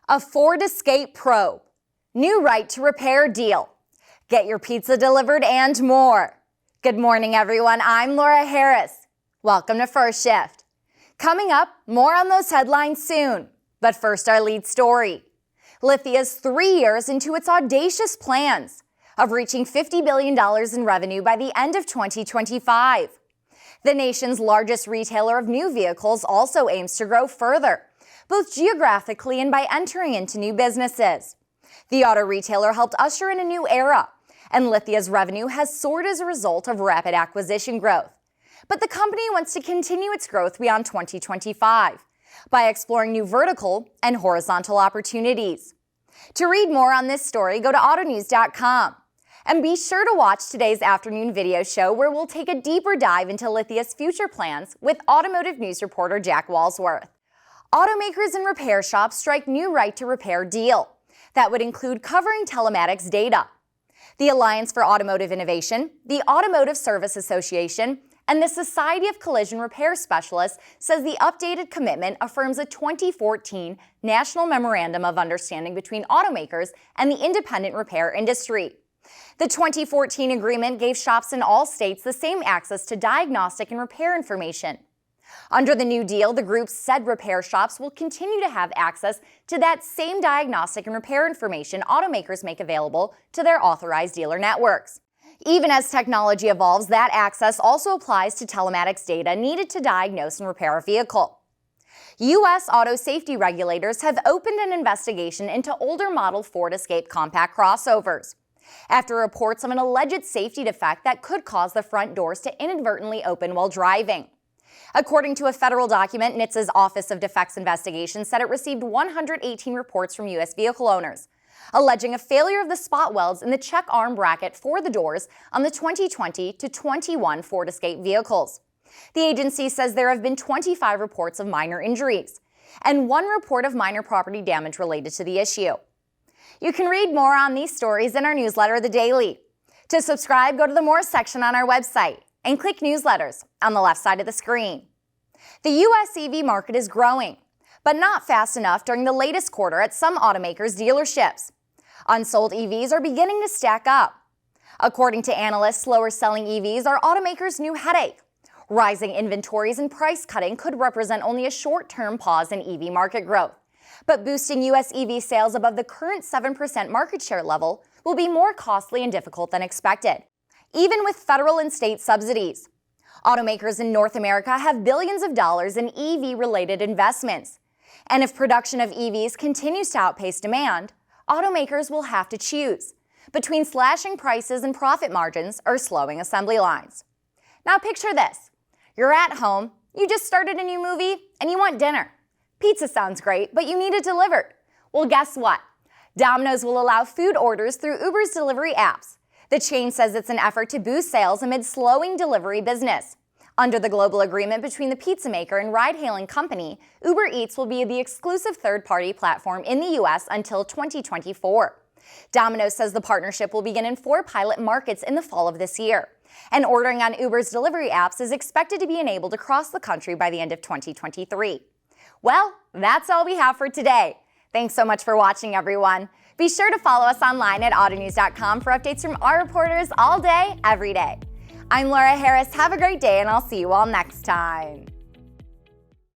A Ford Escape Probe, new right to repair deal, get your pizza delivered, and more. Good morning, everyone. I'm Laura Harris. Welcome to First Shift. Coming up, more on those headlines soon. But first, our lead story. Lithia's 3 years into its audacious plans of reaching $50 billion in revenue by the end of 2025. The nation's largest retailer of new vehicles also aims to grow further, both geographically and by entering into new businesses. The auto retailer helped usher in a new era, and Lithia's revenue has soared as a result of rapid acquisition growth. But the company wants to continue its growth beyond 2025 by exploring new vertical and horizontal opportunities. To read more on this story, go to autonews.com. And be sure to watch today's afternoon video show where we'll take a deeper dive into Lithia's future plans with Automotive news reporter Jack Walsworth. Automakers and repair shops strike new right to repair deal. That would include covering telematics data. The Alliance for Automotive Innovation, the Automotive Service Association, and the Society of Collision Repair Specialists says the updated commitment affirms a 2014 National Memorandum of Understanding between automakers and the independent repair industry. The 2014 agreement gave shops in all states the same access to diagnostic and repair information. Under the new deal, the group said repair shops will continue to have access to that same diagnostic and repair information automakers make available to their authorized dealer networks. Even as technology evolves, that access also applies to telematics data needed to diagnose and repair a vehicle. U.S. auto safety regulators have opened an investigation into older model Ford Escape compact crossovers after reports of an alleged safety defect that could cause the front doors to inadvertently open while driving. According to a federal document, NHTSA's Office of Defects Investigation said it received 118 reports from U.S. vehicle owners, alleging a failure of the spot welds in the check arm bracket for the doors on the 2020 to 21 Ford Escape vehicles. The agency says there have been 25 reports of minor injuries and 1 report of minor property damage related to the issue. You can read more on these stories in our newsletter, The Daily. To subscribe, go to the More section on our website and click Newsletters on the left side of the screen. The U.S. EV market is growing, but not fast enough during the latest quarter at some automakers' dealerships. Unsold EVs are beginning to stack up. According to analysts, slower-selling EVs are automakers' new headache. Rising inventories and price cutting could represent only a short-term pause in EV market growth. But boosting U.S. EV sales above the current 7% market share level will be more costly and difficult than expected, even with federal and state subsidies. Automakers in North America have billions of dollars in EV-related investments. And if production of EVs continues to outpace demand, automakers will have to choose between slashing prices and profit margins or slowing assembly lines. Now picture this. You're at home, you just started a new movie, and you want dinner. Pizza sounds great, but you need it delivered. Well, guess what? Domino's will allow food orders through Uber's delivery apps. The chain says it's an effort to boost sales amid slowing delivery business. Under the global agreement between the pizza maker and ride-hailing company, Uber Eats will be the exclusive third-party platform in the U.S. until 2024. Domino's says the partnership will begin in 4 pilot markets in the fall of this year. And ordering on Uber's delivery apps is expected to be enabled across the country by the end of 2023. Well, that's all we have for today. Thanks so much for watching, everyone. Be sure to follow us online at autonews.com for updates from our reporters all day, every day. I'm Laura Harris. Have a great day, and I'll see you all next time.